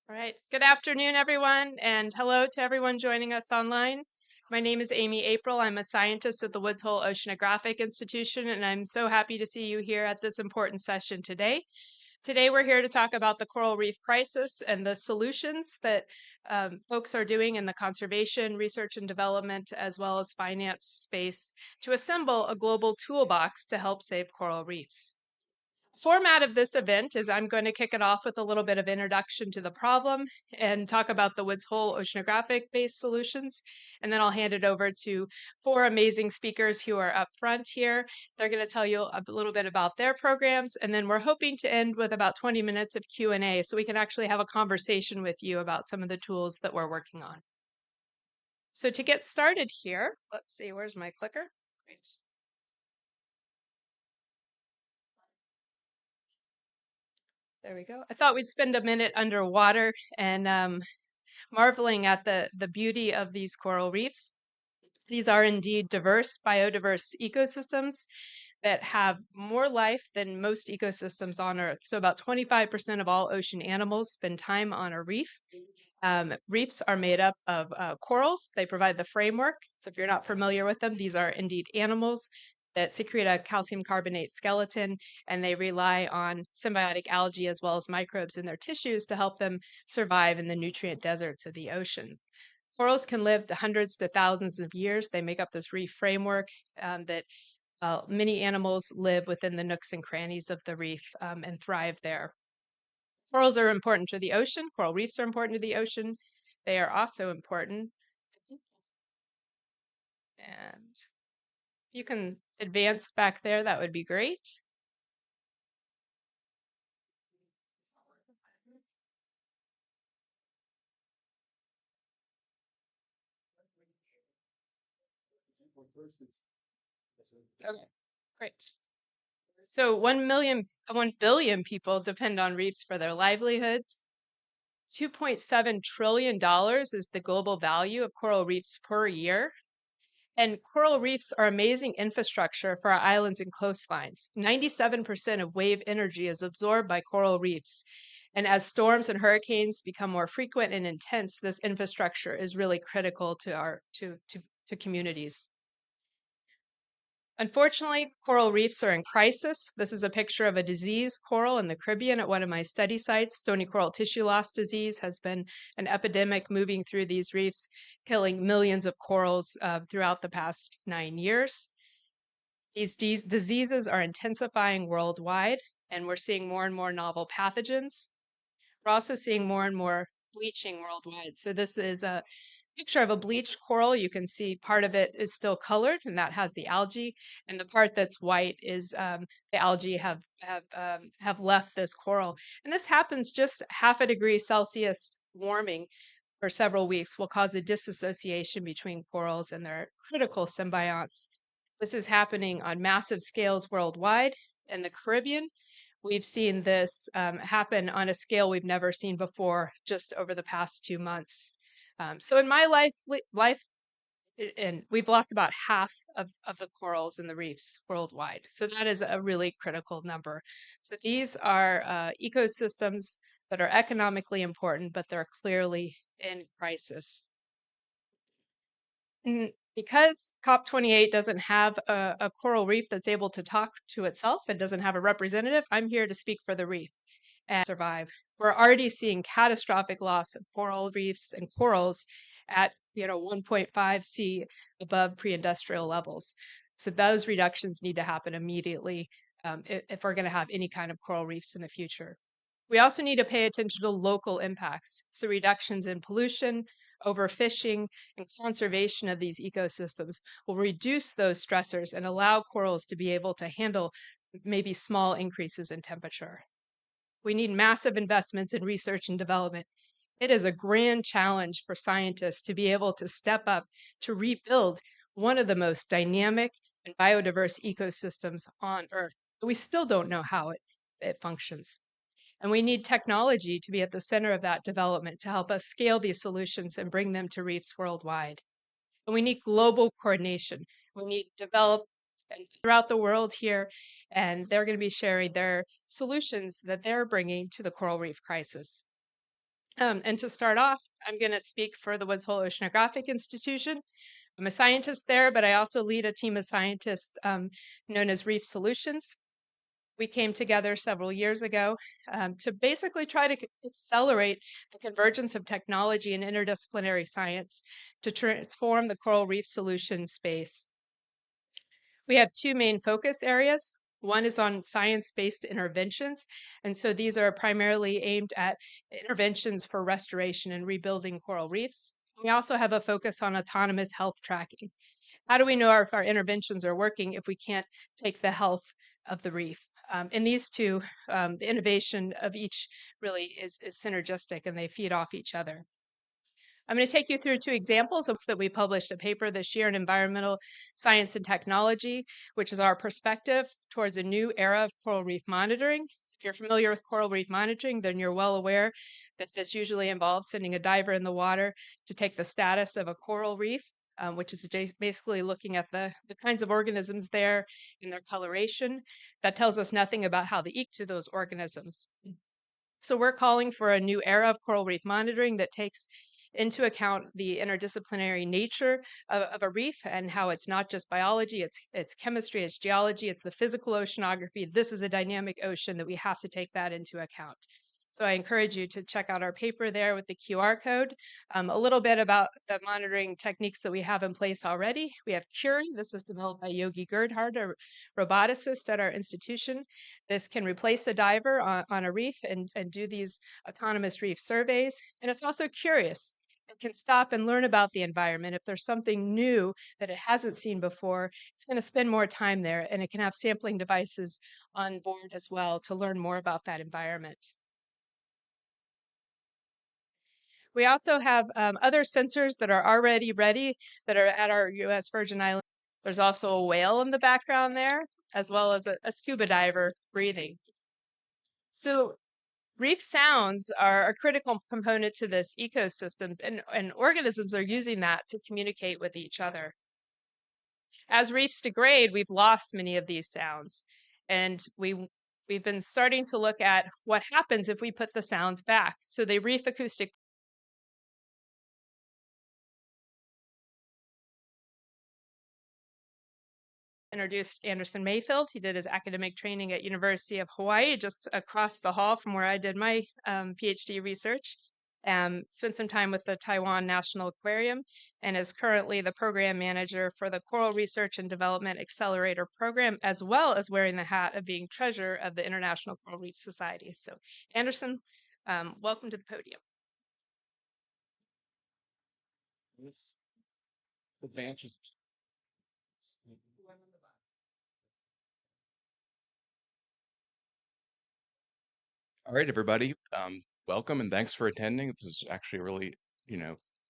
All right. Good afternoon, everyone, and hello to everyone joining us online. My name is Amy Apprill. I'm a scientist at the Woods Hole Oceanographic Institution, and I'm so happy to see you here at this important session today. Today, we're here to talk about the coral reef crisis and the solutions that folks are doing in the conservation, research and development, as well as finance space to assemble a global toolbox to help save coral reefs. Format of this event is I'm going to kick it off with a little bit of introduction to the problem and talk about the Woods Hole oceanographic based solutions. And then I'll hand it over to four amazing speakers who are up front here. They're going to tell you a little bit about their programs. And then we're hoping to end with about 20 minutes of Q&A so we can actually have a conversation with you about some of the tools that we're working on. So to get started here, let's see, where's my clicker? Great. There we go. I thought we'd spend a minute underwater and marveling at the beauty of these coral reefs. These are indeed diverse, biodiverse ecosystems that have more life than most ecosystems on Earth. So about 25% of all ocean animals spend time on a reef. Reefs are made up of corals. They provide the framework. So if you're not familiar with them, these are indeed animals that secrete a calcium carbonate skeleton, and they rely on symbiotic algae as well as microbes in their tissues to help them survive in the nutrient deserts of the ocean. Corals can live to hundreds to thousands of years. They make up this reef framework that many animals live within the nooks and crannies of the reef and thrive there. Corals are important to the ocean. Coral reefs are important to the ocean. They are also important. And if you can advance back there, that would be great. Okay, great. So 1 billion people depend on reefs for their livelihoods. $2.7 trillion is the global value of coral reefs per year. And coral reefs are amazing infrastructure for our islands and coastlines. 97% of wave energy is absorbed by coral reefs. And as storms and hurricanes become more frequent and intense, this infrastructure is really critical to our to communities. Unfortunately, coral reefs are in crisis. This is a picture of a diseased coral in the Caribbean at one of my study sites. Stony coral tissue loss disease has been an epidemic moving through these reefs, killing millions of corals throughout the past 9 years. These diseases are intensifying worldwide, and we're seeing more and more novel pathogens. We're also seeing more and more bleaching worldwide. So this is a picture of a bleached coral. You can see part of it is still colored, and that has the algae, and the part that's white is the algae have left this coral. And this happens just 0.5 degree Celsius warming for several weeks will cause a disassociation between corals and their critical symbionts. This is happening on massive scales worldwide. In the Caribbean, we've seen this happen on a scale we've never seen before just over the past 2 months. So in my life, and we've lost about half of the corals in the reefs worldwide. So that is a really critical number. So these are ecosystems that are economically important, but they're clearly in crisis. And because COP28 doesn't have a coral reef that's able to talk to itself and doesn't have a representative, I'm here to speak for the reef and survive. We're already seeing catastrophic loss of coral reefs and corals at 1.5 C above pre-industrial levels. So those reductions need to happen immediately if we're going to have any kind of coral reefs in the future. We also need to pay attention to local impacts. So reductions in pollution, overfishing, and conservation of these ecosystems will reduce those stressors and allow corals to be able to handle maybe small increases in temperature. We need massive investments in research and development. It is a grand challenge for scientists to be able to step up to rebuild one of the most dynamic and biodiverse ecosystems on Earth. But we still don't know how it functions. And we need technology to be at the center of that development to help us scale these solutions and bring them to reefs worldwide. And we need global coordination. We need develop and throughout the world here, and they're going to be sharing their solutions that they're bringing to the coral reef crisis. And to start off, I'm going to speak for the Woods Hole Oceanographic Institution. I'm a scientist there, but I also lead a team of scientists known as Reef Solutions. We came together several years ago to basically try to accelerate the convergence of technology and interdisciplinary science to transform the coral reef solution space. We have two main focus areas. One is on science-based interventions, and so these are primarily aimed at interventions for restoration and rebuilding coral reefs. We also have a focus on autonomous health tracking. How do we know if our interventions are working if we can't take the health of the reef? In these two, the innovation of each really is synergistic and they feed off each other. I'm going to take you through two examples of that we published a paper this year in Environmental Science and Technology, which is our perspective towards a new era of coral reef monitoring. If you're familiar with coral reef monitoring, then you're well aware that this usually involves sending a diver in the water to take the status of a coral reef, which is basically looking at the kinds of organisms there and their coloration. That tells us nothing about how they eat to those organisms. So we're calling for a new era of coral reef monitoring that takes into account the interdisciplinary nature of a reef and how it's not just biology, it's chemistry, it's geology, it's the physical oceanography. This is a dynamic ocean that we have to take that into account. So I encourage you to check out our paper there with the QR code. A little bit about the monitoring techniques that we have in place already. We have Curie. This was developed by Yogi Girdhart, a roboticist at our institution. This can replace a diver on a reef and do these autonomous reef surveys. And it's also curious. It can stop and learn about the environment. If there's something new that it hasn't seen before, it's going to spend more time there, and it can have sampling devices on board as well to learn more about that environment. We also have other sensors that are already ready that are at our U.S. Virgin Islands. There's also a whale in the background there, as well as a scuba diver breathing. So reef sounds are a critical component to this ecosystems, and organisms are using that to communicate with each other. As reefs degrade, we've lost many of these sounds, and we've been starting to look at what happens if we put the sounds back. So the reef acoustic introduced Anderson Mayfield. He did his academic training at University of Hawaii, just across the hall from where I did my PhD research. Spent some time with the Taiwan National Aquarium and is currently the program manager for the Coral Research and Development Accelerator program, as well as wearing the hat of being treasurer of the International Coral Reef Society. So, Anderson, welcome to the podium. Advances. All right, everybody. Welcome and thanks for attending. This is actually a really,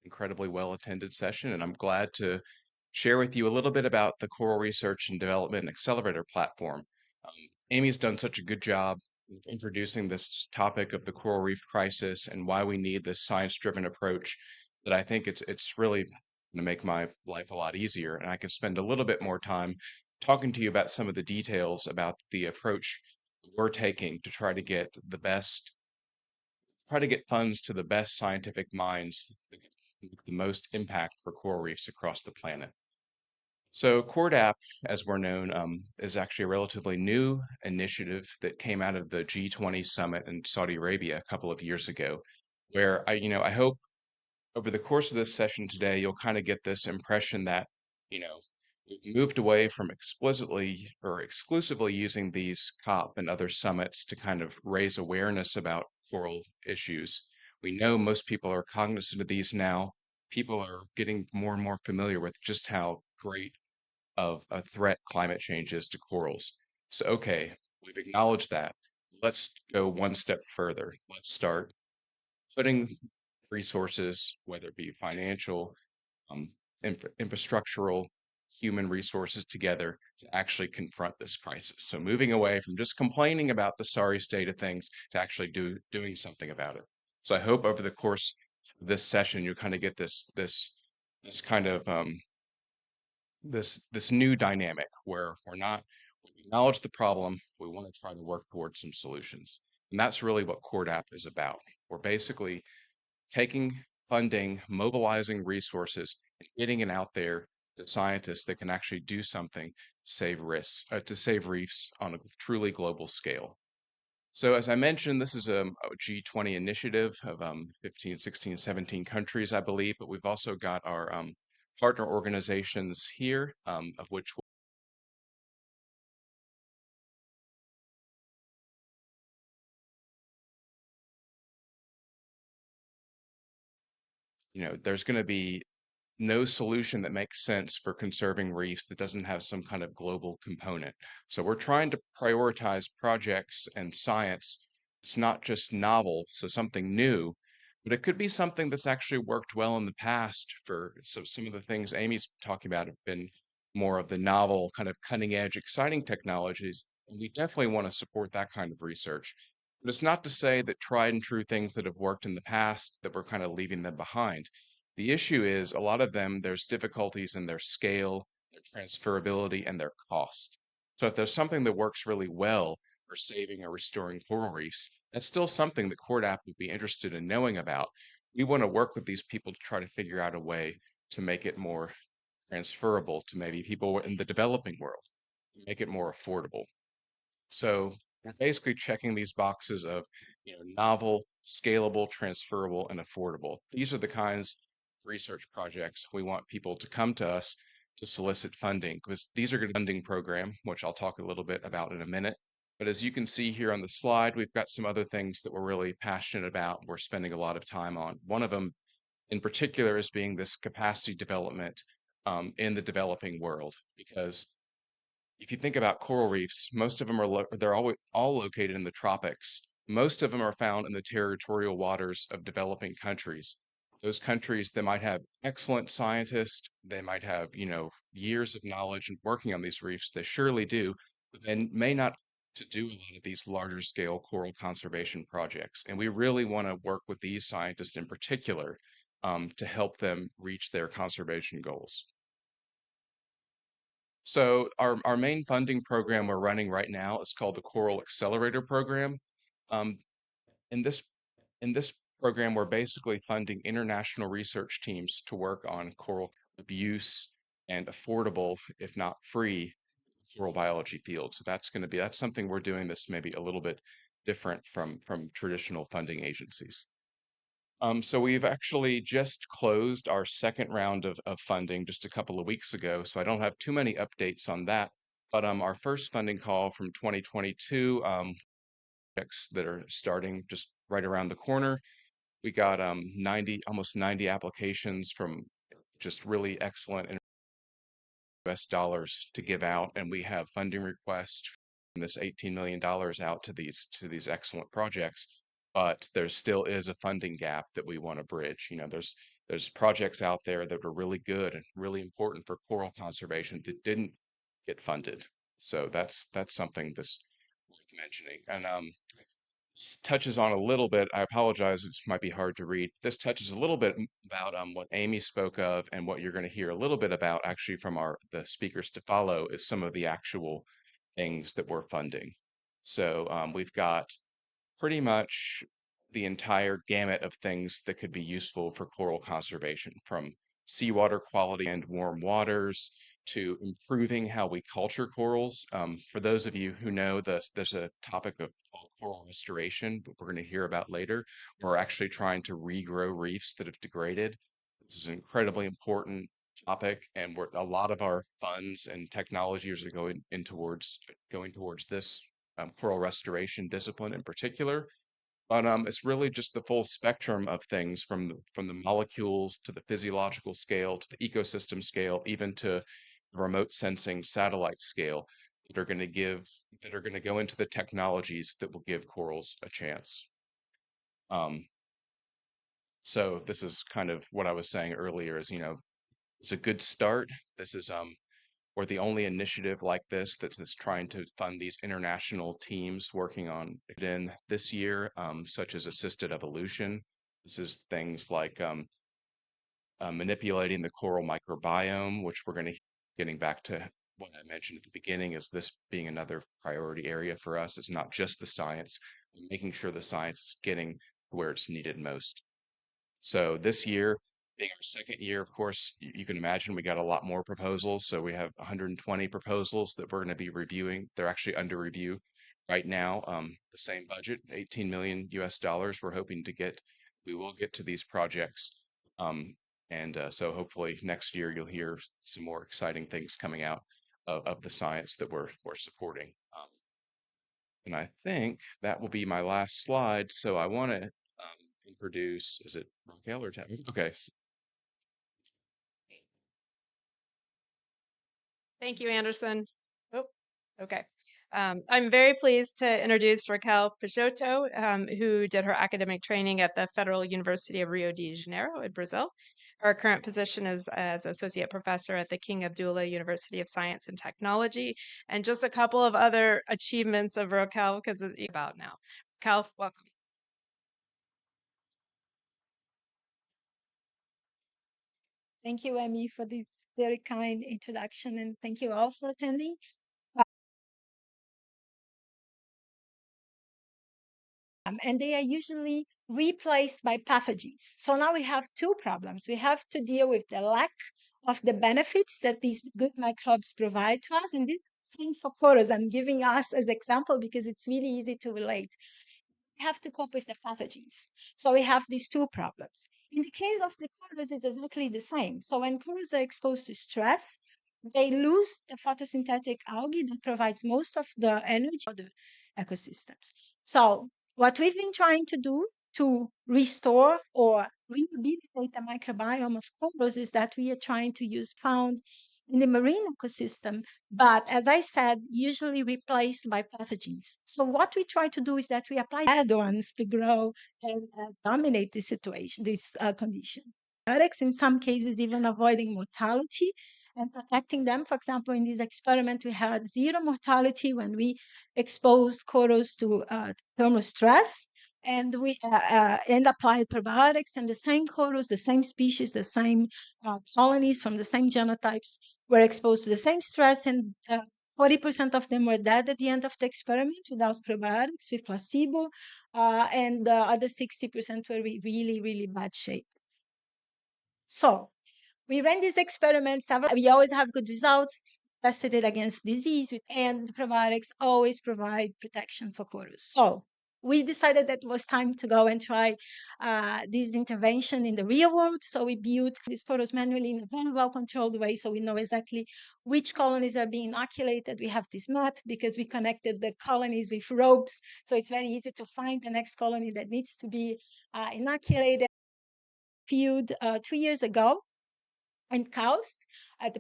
incredibly well attended session, and I'm glad to share with you a little bit about the Coral Research and Development Accelerator platform. Amy's done such a good job of introducing this topic of the coral reef crisis and why we need this science-driven approach that I think it's really going to make my life a lot easier, and I can spend a little bit more time talking to you about some of the details about the approach we're taking to try to get funds to the best scientific minds that can make the most impact for coral reefs across the planet. So CORDAP, as we're known, is actually a relatively new initiative that came out of the G20 summit in Saudi Arabia a couple of years ago, where I hope over the course of this session today, you'll kind of get this impression that, you know, We've moved away from explicitly or exclusively using these COP and other summits to kind of raise awareness about coral issues. We know most people are cognizant of these now. People are getting more and more familiar with just how great of a threat climate change is to corals. So, okay, we've acknowledged that. Let's go one step further. Let's start putting resources, whether it be financial, um, infrastructural, human resources together to actually confront this crisis. So moving away from just complaining about the sorry state of things to actually doing something about it. So I hope over the course of this session you kind of get this kind of this new dynamic where we acknowledge the problem, we want to try to work towards some solutions. And that's really what CORDAP is about. We're basically taking funding, mobilizing resources, and getting it out there to scientists that can actually do something to save risks, to save reefs on a truly global scale. So as I mentioned, this is a G20 initiative of 15, 16, 17 countries, I believe, but we've also got our partner organizations here, of which there's going to be no solution that makes sense for conserving reefs that doesn't have some kind of global component. So we're trying to prioritize projects and science. It's not just novel, so something new, but it could be something that's actually worked well in the past for some of the things Amy's talking about have been more of the novel, kind of cutting edge, exciting technologies. And we definitely want to support that kind of research. But it's not to say that tried and true things that have worked in the past that we're kind of leaving them behind. The issue is a lot of them, there's difficulties in their scale, their transferability, and their cost. So if there's something that works really well for saving or restoring coral reefs, that's still something that CORDAP would be interested in knowing about. We want to work with these people to try to figure out a way to make it more transferable to maybe people in the developing world, make it more affordable. So we're basically checking these boxes of, novel, scalable, transferable, and affordable. These are the kinds of research projects we want people to come to us to solicit funding because these are going to be a funding program, which I'll talk a little bit about in a minute. But as you can see here on the slide, we've got some other things that we're really passionate about. We're spending a lot of time on. One of them in particular is being this capacity development in the developing world because if you think about coral reefs, most of them they're all located in the tropics. Most of them are found in the territorial waters of developing countries. Those countries, they might have excellent scientists, they might have, years of knowledge and working on these reefs, they surely do, but they may not to do a lot of these larger scale coral conservation projects. And we really want to work with these scientists in particular to help them reach their conservation goals. So our main funding program we're running right now is called the Coral Accelerator program. Um, in this in this program, we're basically funding international research teams to work on coral abuse and affordable, if not free, coral biology fields. So that's something we're doing that's maybe a little bit different from traditional funding agencies. So we've actually just closed our second round of funding just a couple of weeks ago, so I don't have too many updates on that. But our first funding call from 2022, projects that are starting just right around the corner. We got 90, almost 90 applications from just really excellent US dollars to give out, and we have funding requests from this $18 million out to these excellent projects. But there still is a funding gap that we want to bridge. There's projects out there that are really good and really important for coral conservation that didn't get funded. So that's something that's worth mentioning. And this touches on a little bit, I apologize, it might be hard to read. This touches a little bit about what Amy spoke of and what you're going to hear a little bit about actually from the speakers to follow is some of the actual things that we're funding. So we've got pretty much the entire gamut of things that could be useful for coral conservation, from seawater quality and warm waters to improving how we culture corals. For those of you who know this, there's a topic of coral restoration, that we're going to hear about later. We're actually trying to regrow reefs that have degraded. This is incredibly important to topic, and a lot of our funds and technologies are going towards this coral restoration discipline in particular. But it's really just the full spectrum of things from the molecules to the physiological scale to the ecosystem scale, even to remote sensing satellite scale that are going to go into the technologies that will give corals a chance. Um, so this is kind of what I was saying earlier is, it's a good start. This is we're the only initiative like this that's trying to fund these international teams working on it in this year, such as assisted evolution. This is things like manipulating the coral microbiome, which we're going to getting back to what I mentioned at the beginning, is this being another priority area for us. It's not just the science, but making sure the science is getting where it's needed most. So this year, being our second year, of course, you can imagine we got a lot more proposals. So we have 120 proposals that we're going to be reviewing. They're actually under review right now. The same budget, 18 million US dollars. We will get to these projects. And so hopefully next year you'll hear some more exciting things coming out of the science that we're supporting. And I think that will be my last slide. So I want to introduce, is it Raquel or Tam? Okay. Thank you, Anderson. Oh, okay. I'm very pleased to introduce Raquel Peixoto, who did her academic training at the Federal University of Rio de Janeiro in Brazil. Her current position is as associate professor at the King Abdullah University of Science and Technology, and just a couple of other achievements of Raquel because it's about now. Raquel, welcome. Thank you, Emmy, for this very kind introduction, and thank you all for attending. And they are usually replaced by pathogens. So now we have two problems. We have to deal with the lack of the benefits that these good microbes provide to us. And this is same for corals. I'm giving us as example because it's really easy to relate. We have to cope with the pathogens. So we have these two problems. In the case of the corals, it's exactly the same. So when corals are exposed to stress, they lose the photosynthetic algae that provides most of the energy for the ecosystems. So what we've been trying to do to restore or rehabilitate the microbiome of corals is that we are trying to use found in the marine ecosystem, but as I said, usually replaced by pathogens. So what we try to do is that we apply add-ons to grow and dominate this situation, this condition. In some cases, even avoiding mortality and protecting them. For example, in this experiment, we had zero mortality when we exposed corals to thermal stress, and applied probiotics, and the same corals, the same species, the same colonies from the same genotypes were exposed to the same stress, and 40% of them were dead at the end of the experiment without probiotics, with placebo, and the other 60% were really, really bad shape. So we ran this experiment several. We always have good results. Tested it against disease, and the probiotics always provide protection for corals. So we decided that it was time to go and try this intervention in the real world. So we built these corals manually in a very well-controlled way, so we know exactly which colonies are being inoculated. We have this map because we connected the colonies with ropes, so it's very easy to find the next colony that needs to be inoculated. Field 2 years ago in Kaust at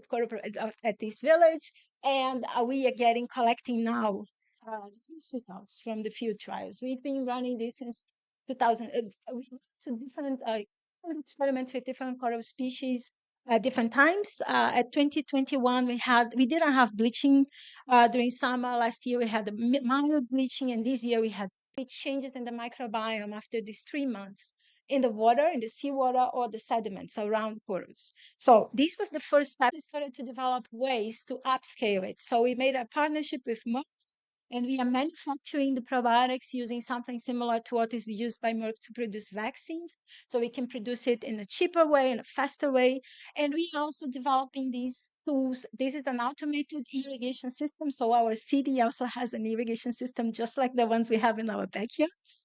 this village, and we are collecting now the first results from the field trials. We've been running this since 2000. We went to different experiments with different coral species at different times. At 2021, we didn't have bleaching during summer. Last year we had a mild bleaching, and this year we had changes in the microbiome after these 3 months in the water, in the seawater, or the sediments around corals. So this was the first step. We started to develop ways to upscale it. So we made a partnership with Merck, and we are manufacturing the probiotics using something similar to what is used by Merck to produce vaccines. So we can produce it in a cheaper way, in a faster way. And we are also developing these tools. This is an automated irrigation system. So our city also has an irrigation system just like the ones we have in our backyards.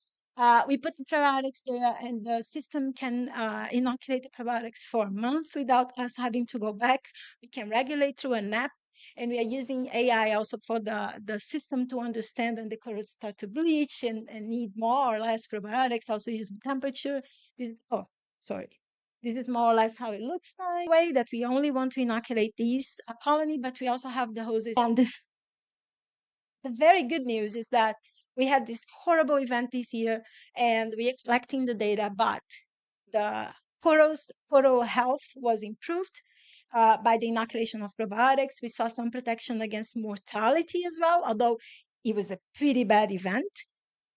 We put the probiotics there, and the system can inoculate the probiotics for a month without us having to go back. We can regulate through an app, and we are using AI also for the system to understand when the corals start to bleach and need more or less probiotics, also using temperature. This is more or less how it looks like. Way that we only want to inoculate these colony, but we also have the hoses. And the very good news is that we had this horrible event this year, and we are collecting the data, but the coral health was improved by the inoculation of probiotics. We saw some protection against mortality as well, although it was a pretty bad event.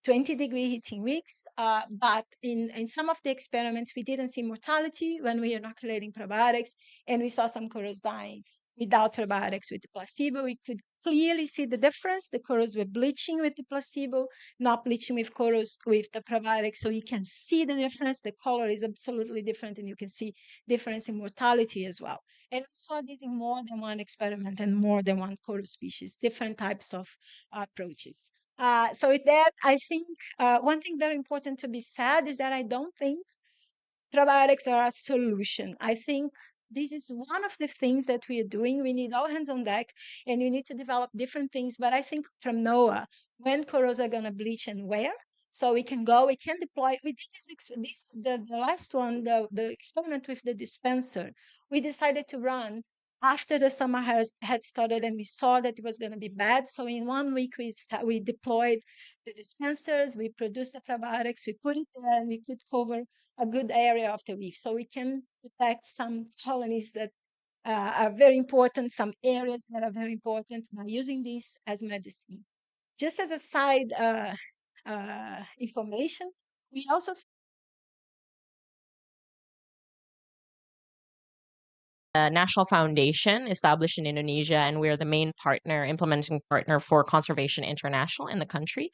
20-degree heating weeks, but in some of the experiments, we didn't see mortality when we were inoculating probiotics, and we saw some corals dying without probiotics with the placebo. We could clearly see the difference. The corals were bleaching with the placebo, not bleaching with corals with the probiotics. So you can see the difference. The color is absolutely different, and you can see difference in mortality as well. And we saw this in more than one experiment and more than one coral species, different types of approaches. So with that, I think one thing very important to be said is that I don't think probiotics are a solution. I think this is one of the things that we are doing. We need all hands on deck, and we need to develop different things. But I think from NOAA, when corals are going to bleach and where, so we can go, we can deploy. We did the last one, the experiment with the dispenser. We decided to run after the summer had started, and we saw that it was going to be bad. So in 1 week, we deployed the dispensers, we produced the probiotics, we put it there, and we could cover a good area of the reef. So we can protect some colonies that are very important, some areas that are very important by using this as medicine. Just as a side information, we also a national foundation established in Indonesia, and we're the main partner, implementing partner for Conservation International in the country.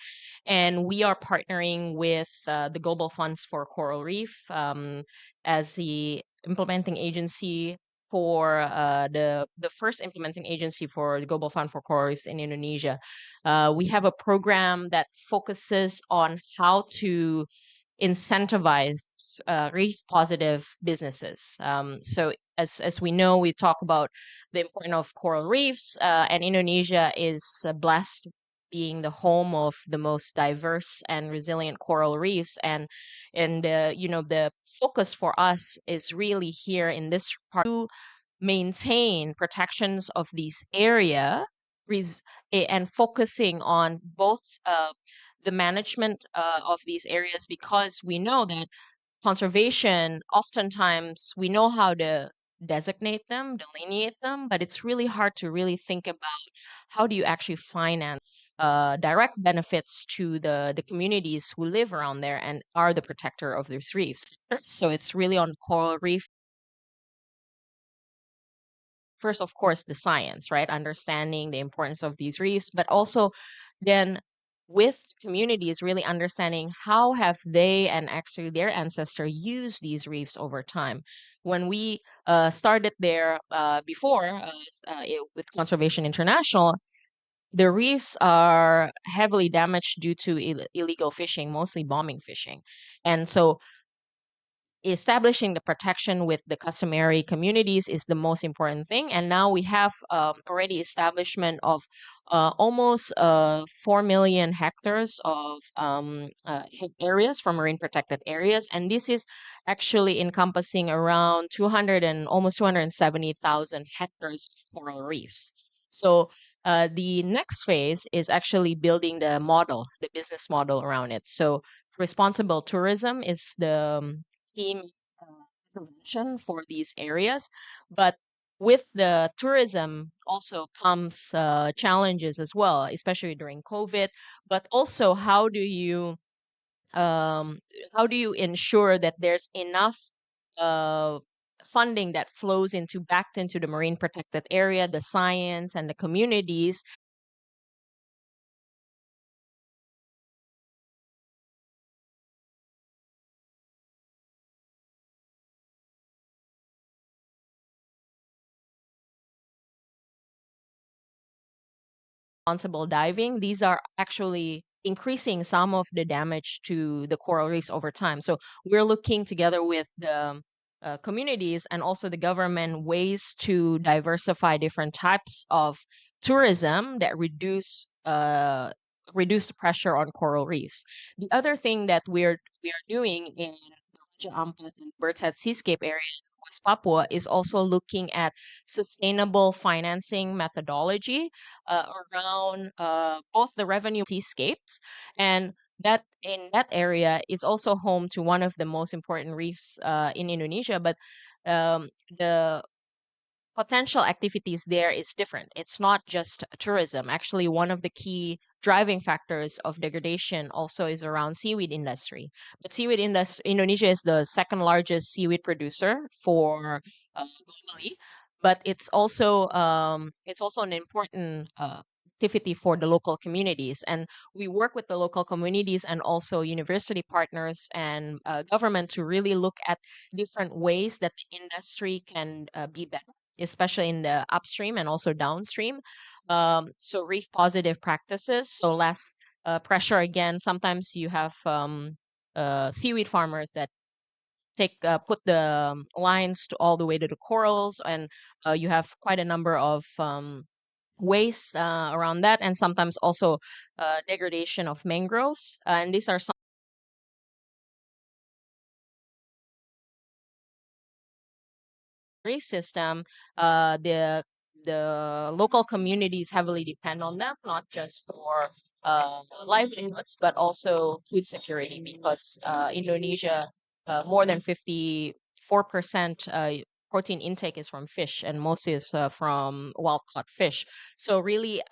And we are partnering with the Global Funds for Coral Reef as the implementing agency for the first implementing agency for the Global Fund for Coral Reefs in Indonesia. We have a program that focuses on how to incentivize reef positive businesses. So as we know, we talk about the importance of coral reefs, and Indonesia is blessed being the home of the most diverse and resilient coral reefs, and the focus for us is really here in this part to maintain protections of these area and focusing on both the management of these areas, because we know that conservation, oftentimes we know how to designate them, delineate them, but it's really hard to really think about how do you actually finance direct benefits to the communities who live around there and are the protector of these reefs. So it's really on coral reef. First, of course, the science, right? Understanding the importance of these reefs, but also then with communities really understanding how have they and actually their ancestor used these reefs over time. When we started there before with Conservation International, the reefs are heavily damaged due to illegal fishing, mostly bombing fishing. And so establishing the protection with the customary communities is the most important thing. And now we have already establishment of almost 4 million hectares of areas for marine protected areas. And this is actually encompassing around 200 and almost 270,000 hectares of coral reefs. So the next phase is actually building the model, the business model around it. So responsible tourism is the theme prevention for these areas. But with the tourism also comes challenges as well, especially during COVID. But also, how do you ensure that there's enough uh, funding that flows back into the marine protected area, the science and the communities responsible diving. These are actually increasing some of the damage to the coral reefs over time. So we're looking together with the communities and also the government ways to diversify different types of tourism that reduce the pressure on coral reefs. The other thing that we are doing in the Raja Ampat and Bird's Head Seascape area in West Papua is also looking at sustainable financing methodology around both the revenue seascapes, and that in that area is also home to one of the most important reefs in Indonesia. But the potential activities there is different. It's not just tourism. Actually, one of the key driving factors of degradation also is around seaweed industry. But seaweed industry, Indonesia is the second largest seaweed producer for globally, but it's also an important activity for the local communities. And we work with the local communities and also university partners and government to really look at different ways that the industry can be better, especially in the upstream and also downstream. So reef positive practices, so less pressure. Again, sometimes you have seaweed farmers that put the lines to all the way to the corals, and you have quite a number of waste around that, and sometimes also degradation of mangroves. And these are some reef system. The local communities heavily depend on them, not just for livelihoods, but also food security, because Indonesia, more than 54% protein intake is from fish, and most is from wild caught fish. So really,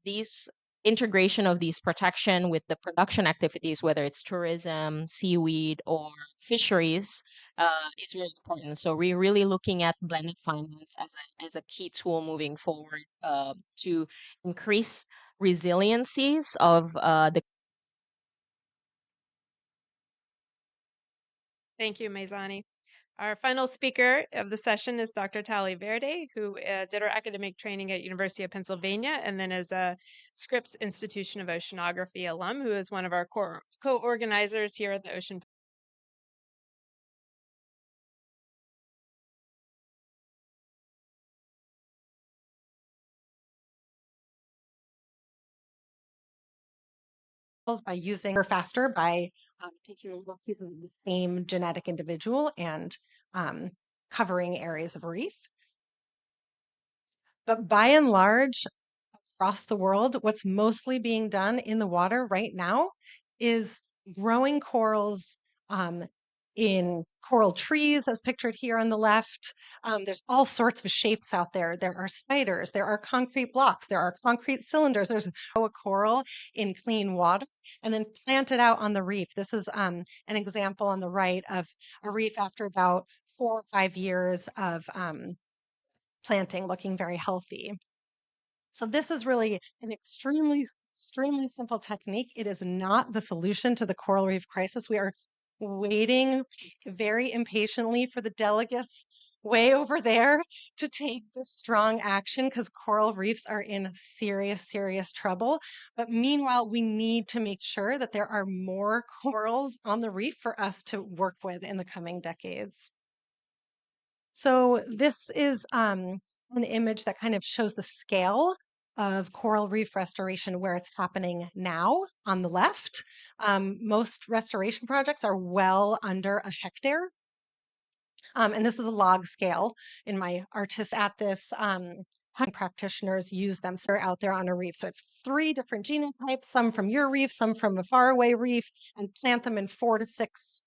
these integration of these protection with the production activities, whether it's tourism, seaweed, or fisheries, is really important. So we're really looking at blended finance as a key tool moving forward to increase resiliencies of the. Thank you, Maizani. Our final speaker of the session is Dr. Tali Verde, who did her academic training at University of Pennsylvania and then is a Scripps Institution of Oceanography alum, who is one of our co-organizers here at the Ocean. By using or faster by taking little pieces of the same genetic individual and covering areas of reef. But by and large, across the world, what's mostly being done in the water right now is growing corals in coral trees, as pictured here on the left. There's all sorts of shapes out there. There are spiders, there are concrete blocks, there are concrete cylinders. There's a coral in clean water and then plant it out on the reef. This is an example on the right of a reef after about 4 or 5 years of planting, looking very healthy. So this is really an extremely simple technique. It is not the solution to the coral reef crisis. We are waiting very impatiently for the delegates way over there to take this strong action because coral reefs are in serious trouble. But meanwhile, we need to make sure that there are more corals on the reef for us to work with in the coming decades. So this is an image that kind of shows the scale of coral reef restoration where it's happening now on the left. Most restoration projects are well under a hectare. And this is a log scale. In my artists at this, practitioners use them. So they're out there on a reef. So it's 3 different genotypes, some from your reef, some from a faraway reef, and plant them in 4 to 6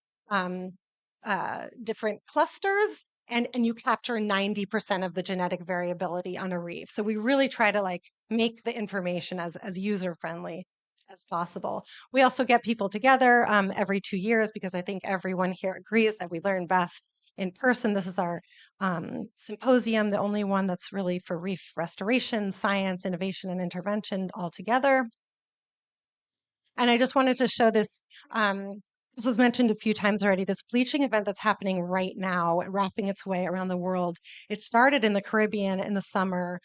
different clusters. And you capture 90% of the genetic variability on a reef. So we really try to make the information as user friendly as possible. We also get people together every 2 years because I think everyone here agrees that we learn best in person. This is our symposium, the only one that's really for reef restoration, science, innovation, and intervention all together. And I just wanted to show this. This was mentioned a few times already, this bleaching event that's happening right now, wrapping its way around the world. It started in the Caribbean in the summer.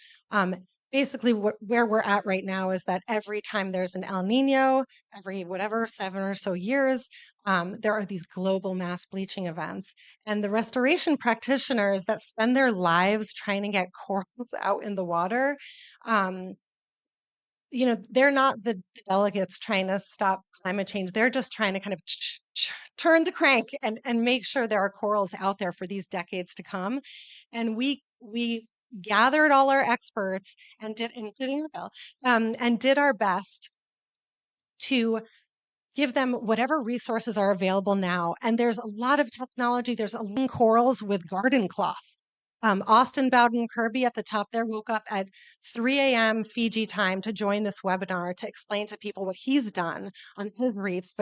basically where we're at right now is that every time there's an El Nino, every whatever 7 or so years, there are these global mass bleaching events. And the restoration practitioners that spend their lives trying to get corals out in the water, um, they're not the delegates trying to stop climate change. They're just trying to kind of turn the crank and make sure there are corals out there for these decades to come. And we gathered all our experts and did, including Raquel, and did our best to give them whatever resources are available now. And there's a lot of technology. There's corals with garden cloth. Austin Bowden Kirby at the top there woke up at 3 a.m. Fiji time to join this webinar to explain to people what he's done on his reefs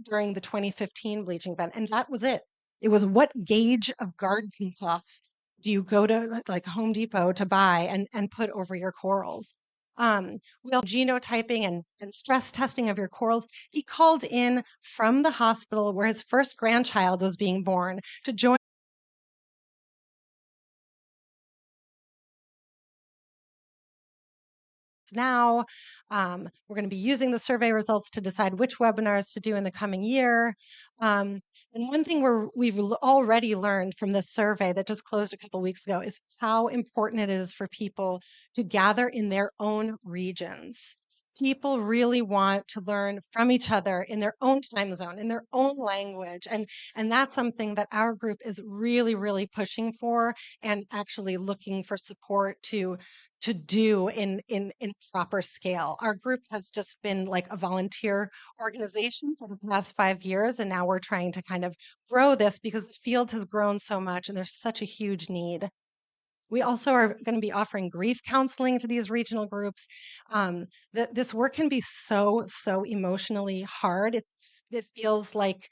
during the 2015 bleaching event. And that was it. It was what gauge of garden cloth do you go to like Home Depot to buy and put over your corals? Well, genotyping and stress testing of your corals. He called in from the hospital where his first grandchild was being born to join now. We're going to be using the survey results to decide which webinars to do in the coming year. And one thing we've already learned from this survey that just closed a couple weeks ago is how important it is for people to gather in their own regions. People really want to learn from each other in their own time zone, in their own language. And that's something that our group is really, really pushing for and actually looking for support to do in proper scale. Our group has just been like a volunteer organization for the past 5 years, and now we're trying to kind of grow this because the field has grown so much and there's such a huge need. We also are going to be offering grief counseling to these regional groups. This work can be so emotionally hard. It feels like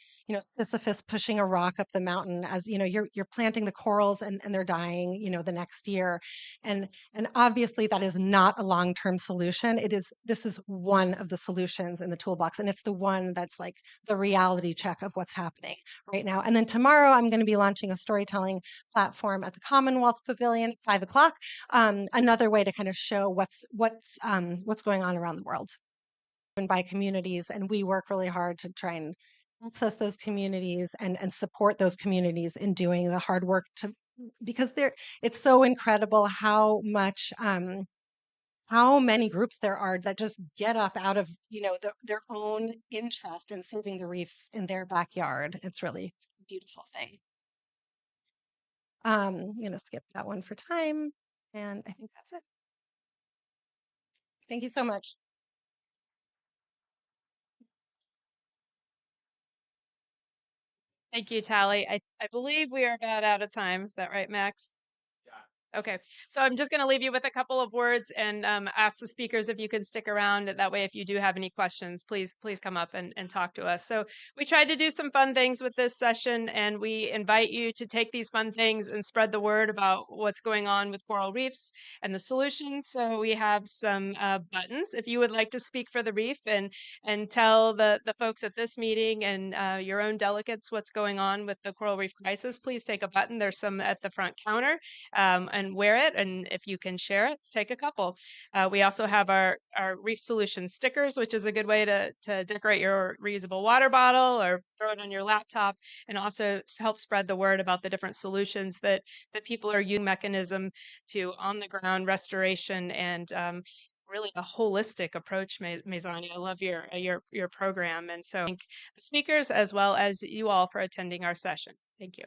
Sisyphus pushing a rock up the mountain as you're planting the corals and they're dying the next year, and obviously that is not a long-term solution. This is one of the solutions in the toolbox, and it's the one that's like the reality check of what's happening right now. And then tomorrow I'm going to be launching a storytelling platform at the Commonwealth Pavilion at 5 o'clock. Another way to kind of show what's going on around the world and by communities. And we work really hard to try and access those communities and support those communities in doing the hard work because it's so incredible how much how many groups there are that just get up out of their own interest in saving the reefs in their backyard. It's really a beautiful thing. I'm going to skip that one for time, and I think that's it. Thank you so much. Thank you, Tally. I believe we are about out of time. Is that right, Max? Okay, so I'm just going to leave you with a couple of words and ask the speakers if you can stick around. That way, if you do have any questions, please come up and talk to us. So we tried to do some fun things with this session, and we invite you to take these fun things and spread the word about what's going on with coral reefs and the solutions. So we have some buttons. If you would like to speak for the reef and tell the folks at this meeting and your own delegates what's going on with the coral reef crisis, please take a button. There's some at the front counter. And wear it. And if you can share it, take a couple. We also have our Reef Solutions stickers, which is a good way to decorate your reusable water bottle or throw it on your laptop, and also help spread the word about the different solutions that people are using mechanism to on the ground restoration and really a holistic approach, Maisani. I love your program. And so thank the speakers as well as you all for attending our session. Thank you.